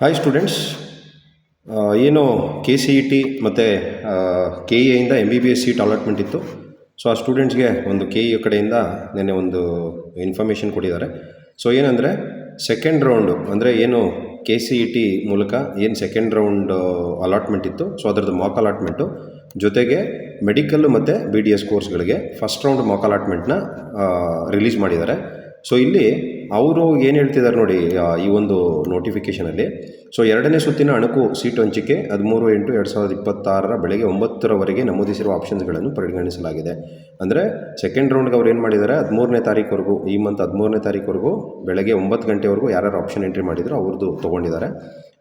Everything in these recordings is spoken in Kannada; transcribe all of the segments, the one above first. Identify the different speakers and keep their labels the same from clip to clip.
Speaker 1: Hi students. ಏನು ಕೆ ಸಿ ಇ ಟಿ ಮತ್ತು ಕೆ ಇ ಎಯಿಂದ M B B S seat allotment ಇತ್ತು. ಸೊ ಆ ಸ್ಟೂಡೆಂಟ್ಸ್ಗೆ ಒಂದು ಕೆ ಇ ಕಡೆಯಿಂದ ನೆನ್ನೆ ಒಂದು ಇನ್ಫಾರ್ಮೇಷನ್ ಕೊಟ್ಟಿದ್ದಾರೆ. ಸೊ ಏನಂದರೆ ಸೆಕೆಂಡ್ ರೌಂಡು ಅಂದರೆ ಏನು ಕೆ ಸಿ ಇ ಟಿ ಮೂಲಕ ಏನು ಸೆಕೆಂಡ್ ರೌಂಡ್ ಅಲಾಟ್ಮೆಂಟ್ ಇತ್ತು, ಸೊ ಅದರದ್ದು ಮಾಕ್ ಅಲಾಟ್ಮೆಂಟು ಜೊತೆಗೆ ಮೆಡಿಕಲ್ಲು ಮತ್ತು ಬಿ ಡಿ ಎಸ್ ಕೋರ್ಸ್ಗಳಿಗೆ ಫಸ್ಟ್ ರೌಂಡ್ ಮಾಕ್ ಅಲಾಟ್ಮೆಂಟ್ನ ರಿಲೀಸ್ ಮಾಡಿದ್ದಾರೆ. ಸೊ ಇಲ್ಲಿ ಅವರು ಏನು ಹೇಳ್ತಿದ್ದಾರೆ ನೋಡಿ, ಈ ಒಂದು ನೋಟಿಫಿಕೇಷನಲ್ಲಿ. ಸೊ ಎರಡನೇ ಸುತ್ತಿನ ಅಣಕು ಸೀಟು ಹಂಚಿಕೆ 13/8/2026 ಬೆಳಗ್ಗೆ 9ರವರೆಗೆ ನಮೂದಿಸಿರುವ ಆಪ್ಷನ್ಸ್ಗಳನ್ನು ಪರಿಗಣಿಸಲಾಗಿದೆ. ಅಂದರೆ ಸೆಕೆಂಡ್ ರೌಂಡ್ಗೆ ಅವ್ರು ಏನು ಮಾಡಿದ್ದಾರೆ, 13ನೇ ತಾರೀಕುವರೆಗೂ, ಈ ಮಂತ್ 13ನೇ ತಾರೀಕುವರೆಗೂ ಬೆಳಗ್ಗೆ 9 ಗಂಟೆವರೆಗೂ ಯಾರ್ಯಾರು ಆಪ್ಷನ್ ಎಂಟ್ರಿ ಮಾಡಿದ್ರು ಅವ್ರದ್ದು ತೊಗೊಂಡಿದ್ದಾರೆ.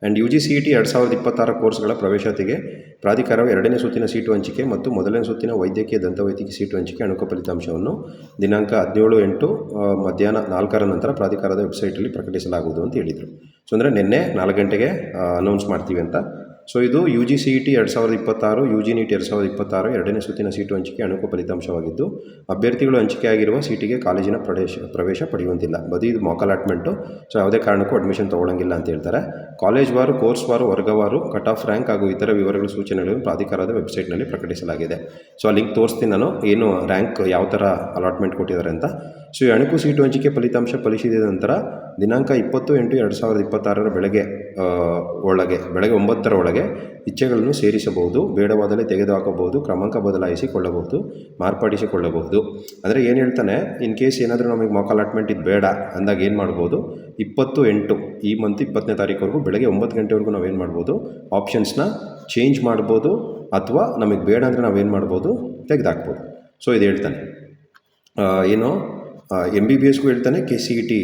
Speaker 1: And U G C E T 2026 ಕೋರ್ಸ್ಗಳ ಪ್ರವೇಶಾತಿಗೆ ಪ್ರಾಧಿಕಾರವು ಎರಡನೇ ಸುತ್ತಿನ ಸೀಟು ಹಂಚಿಕೆ ಮತ್ತು ಮೊದಲನೇ ಸುತ್ತಿನ ವೈದ್ಯಕೀಯ ದಂತವೈದ್ಯಕೀಯ ಸೀಟು ಹಂಚಿಕೆ ಅಣಕು ಫಲಿತಾಂಶವನ್ನು ದಿನಾಂಕ 17/8 ಮಧ್ಯಾಹ್ನ 4 ನಂತರ ಪ್ರಾಧಿಕಾರದ ವೆಬ್ಸೈಟಲ್ಲಿ ಪ್ರಕಟಿಸಲಾಗುವುದು ಅಂತ ಹೇಳಿದರು. ಸೊ ಅಂದರೆ ನಿನ್ನೆ 4 ಗಂಟೆಗೆ ಅನೌನ್ಸ್ ಮಾಡ್ತೀವಿ ಅಂತ. ಸೊ ಇದು you G C E T 2026, U G neat 2026 ಎರಡನೇ ಸುತ್ತಿನ ಸೀಟು ಹಂಚಿಕೆ ಅಣಕು ಫಲಿತಾಂಶವಾಗಿದ್ದು, ಅಭ್ಯರ್ಥಿಗಳು ಹಂಚಿಕೆಯಾಗಿರುವ ಸೀಟಿಗೆ ಕಾಲೇಜಿನ ಪ್ರವೇಶ ಪಡೆಯುವಂತಿಲ್ಲ. ಇದು ಮಾಕ್ ಅಲಾಟ್ಮೆಂಟು. ಸೊ ಯಾವುದೇ ಕಾರಣಕ್ಕೂ ಅಡ್ಮಿಷನ್ ತೊಗೊಳ್ಳಂಗಿಲ್ಲ ಅಂತ ಹೇಳ್ತಾರೆ. ಕಾಲೇಜ್ ವಾರು, ಕೋರ್ಸ್ ವಾರು, ವರ್ಗವಾರು, ಕಟ್ ಆಫ್ ರ್ಯಾಂಕ್ ಹಾಗೂ ಇತರ ವಿವರಗಳ ಸೂಚನೆಗಳನ್ನು ಪ್ರಾಧಿಕಾರದ ವೆಬ್ಸೈಟ್ನಲ್ಲಿ ಪ್ರಕಟಿಸಲಾಗಿದೆ. ಸೊ ಆ ಲಿಂಕ್ ತೋರಿಸ್ತೀನಿ ನಾನು, ಏನು ರ್ಯಾಂಕ್ ಯಾವ ಥರ ಅಲಾಟ್ಮೆಂಟ್ ಕೊಟ್ಟಿದ್ದಾರೆ ಅಂತ. ಸೊ ಈ ಅಣಕು ಸೀಟು ಹಂಚಿಕೆ ಫಲಿತಾಂಶ ಪರಿಶೀಲಿಸಿದ ನಂತರ ದಿನಾಂಕ 20/8/2026 ಬೆಳಗ್ಗೆ 9 ಒಳಗೆ ಇಚ್ಛೆಗಳನ್ನು ಸೇರಿಸಬಹುದು, ಬೇಡವಾದಲ್ಲಿ ತೆಗೆದುಹಾಕಬಹುದು, ಕ್ರಮಾಂಕ ಬದಲಾಯಿಸಿಕೊಳ್ಳಬಹುದು, ಮಾರ್ಪಡಿಸಿಕೊಳ್ಳಬಹುದು. ಅಂದರೆ ಏನು ಹೇಳ್ತಾನೆ, ಇನ್ ಕೇಸ್ ಏನಾದರೂ ನಮಗೆ ಮಾಕ್ ಅಲಾಟ್ಮೆಂಟ್ ಇದು ಬೇಡ ಅಂದಾಗ ಏನು ಮಾಡ್ಬೋದು, 20/8 ಈ ಮಂತ್ 20ನೇ ತಾರೀಕುವರೆಗೂ ಬೆಳಗ್ಗೆ 9 ಗಂಟೆವರೆಗೂ ನಾವೇನು ಮಾಡ್ಬೋದು, ಆಪ್ಷನ್ಸ್ನ ಚೇಂಜ್ ಮಾಡ್ಬೋದು, ಅಥವಾ ನಮಗೆ ಬೇಡ ಅಂದರೆ ನಾವೇನು ಮಾಡ್ಬೋದು, ತೆಗೆದುಹಾಕ್ಬೋದು. ಸೊ ಇದು ಹೇಳ್ತಾನೆ. ಏನು ಎಮ್ ಬಿ ಬಿ ಎಸ್ಗೂ ಹೇಳ್ತಾನೆ, ಕೆ ಸಿ ಇ ಟಿ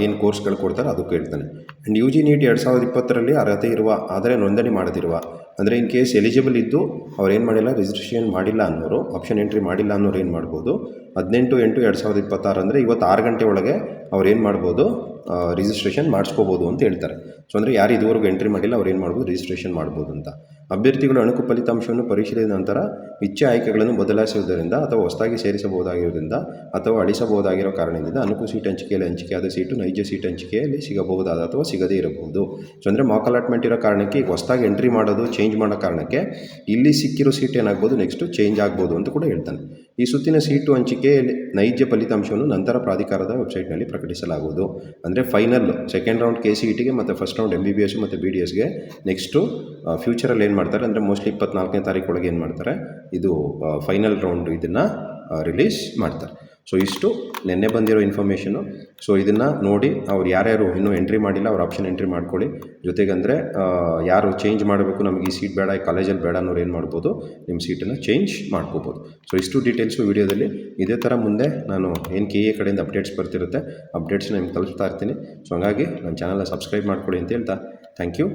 Speaker 1: ಏನು ಕೋರ್ಸ್ಗಳು ಕೊಡ್ತಾರೆ ಅದಕ್ಕೂ ಹೇಳ್ತಾನೆ. ಆ್ಯಂಡ್ ಯು ಜಿ ನೀಟ್ 2020ರಲ್ಲಿ ಅರ್ಹತೆ ಇರುವ ಆದರೆ ನೋಂದಣಿ ಮಾಡದಿರುವ, ಅಂದರೆ ಇನ್ ಕೇಸ್ ಎಲಿಜಿಬಲ್ ಇದ್ದು ಅವ್ರು ಏನು ಮಾಡಿಲ್ಲ, ರಿಜಿಸ್ಟ್ರೇಷನ್ ಮಾಡಿಲ್ಲ ಅನ್ನೋರು, ಆಪ್ಷನ್ ಎಂಟ್ರಿ ಮಾಡಿಲ್ಲ ಅನ್ನೋರು ಏನು ಮಾಡ್ಬೋದು, 18/8/2026 ಅಂದರೆ ಇವತ್ತು 6 ಗಂಟೆ ಒಳಗೆ ಅವ್ರು ಏನು ಮಾಡ್ಬೋದು, ರಿಜಿಸ್ಟ್ರೇಷನ್ ಮಾಡಿಸ್ಕೋಬೋದು ಅಂತ ಹೇಳ್ತಾರೆ. ಸೊ ಅಂದರೆ ಯಾರು ಇದುವರೆಗೂ ಎಂಟ್ರಿ ಮಾಡಿಲ್ಲ ಅವ್ರು ಏನು ಮಾಡ್ಬೋದು, ರಿಜಿಸ್ಟ್ರೇಷನ್ ಮಾಡ್ಬೋದು ಅಂತ. ಅಭ್ಯರ್ಥಿಗಳು ಅಣಕು ಫಲಿತಾಂಶವನ್ನು ಪರಿಶೀಲಿಸಿದ ನಂತರ ಇಚ್ಛೆ ಆಯ್ಕೆಗಳನ್ನು ಬದಲಾಯಿಸುವುದರಿಂದ ಅಥವಾ ಹೊಸದಾಗಿ ಸೇರಿಸಬಹುದಾಗಿರುವುದರಿಂದ ಅಥವಾ ಅಳಿಸಬಹುದಾಗಿರೋ ಕಾರಣದಿಂದ ಅಣಕು ಸೀಟ್ ಹಂಚಿಕೆಯಲ್ಲಿ ಹಂಚಿಕೆಯಾದ ಸೀಟು ನೈಜ ಸೀಟ್ ಹಂಚಿಕೆಯಲ್ಲಿ ಸಿಗಬಹುದಾದ ಅಥವಾ ಸಿಗದೇ ಇರಬಹುದು. ಸೊ ಅಂದರೆ ಮಾಕ್ ಅಲಾಟ್ಮೆಂಟ್ ಇರೋ ಕಾರಣಕ್ಕೆ ಈಗ ಹೊಸದಾಗಿ ಎಂಟ್ರಿ ಮಾಡೋದು, ಚೇಂಜ್ ಮಾಡೋ ಕಾರಣಕ್ಕೆ ಇಲ್ಲಿ ಸಿಕ್ಕಿರೋ ಸೀಟ್ ಏನಾಗ್ಬೋದು, ನೆಕ್ಸ್ಟು ಚೇಂಜ್ ಆಗ್ಬೋದು ಅಂತ ಕೂಡ ಹೇಳ್ತಾನೆ. ಈ ಸುತ್ತಿನ ಸೀಟು ಹಂಚಿಕೆಯಲ್ಲಿ ನೈಜ ಫಲಿತಾಂಶವನ್ನು ನಂತರ ಪ್ರಾಧಿಕಾರದ ವೆಬ್ಸೈಟ್ನಲ್ಲಿ ಪ್ರಕಟಿಸಲಾಗುವುದು. ಅಂದರೆ final second round K C E ಟಿಗೆ ಮತ್ತು first round M B B S ಮತ್ತು ಬಿ ಡಿ ಎಸ್ಗೆ ನೆಕ್ಸ್ಟು ಫ್ಯೂಚರಲ್ಲಿ ಏನು ಮಾಡ್ತಾರೆ ಅಂದರೆ ಮೋಸ್ಟ್ಲಿ 24ನೇ ತಾರೀಕೊಳಗೆ ಏನು ಮಾಡ್ತಾರೆ, ಇದು ಫೈನಲ್ ರೌಂಡ್ ಇದನ್ನು ರಿಲೀಸ್ ಮಾಡ್ತಾರೆ. ಸೊ ಇಷ್ಟು ನಿನ್ನೆ ಬಂದಿರೋ ಇನ್ಫಾರ್ಮೇಷನು. ಸೊ ಇದನ್ನು ನೋಡಿ ಅವ್ರು ಯಾರ್ಯಾರು ಇನ್ನೂ ಎಂಟ್ರಿ ಮಾಡಿಲ್ಲ ಅವ್ರು ಆಪ್ಷನ್ ಎಂಟ್ರಿ ಮಾಡ್ಕೊಳ್ಳಿ. ಜೊತೆಗಂದರೆ ಯಾರು ಚೇಂಜ್ ಮಾಡಬೇಕು, ನಮಗೆ ಈ ಸೀಟ್ ಬೇಡ, ಈ ಕಾಲೇಜಲ್ಲಿ ಬೇಡ ಅನ್ನೋರು ಏನು ಮಾಡ್ಬೋದು, ನಿಮ್ಮ ಸೀಟನ್ನು ಚೇಂಜ್ ಮಾಡ್ಕೋಬೋದು. ಸೊ ಇಷ್ಟು ಡೀಟೇಲ್ಸು ವೀಡಿಯೋದಲ್ಲಿ. ಇದೇ ಥರ ಮುಂದೆ ನಾನು ಏನು ಕೆ ಎ ಕಡೆಯಿಂದ ಅಪ್ಡೇಟ್ಸ್ ಬರ್ತಿರುತ್ತೆ, ಅಪ್ಡೇಟ್ಸ್ನ ನಿಮ್ಗೆ ತಲುಪ್ತಾ ಇರ್ತೀನಿ. ಸೊ ಹಾಗಾಗಿ ನನ್ನ ಚಾನಲ್ನ ಸಬ್ಸ್ಕ್ರೈಬ್ ಮಾಡ್ಕೊಳ್ಳಿ ಅಂತ ಹೇಳ್ತಾ ಥ್ಯಾಂಕ್ ಯು.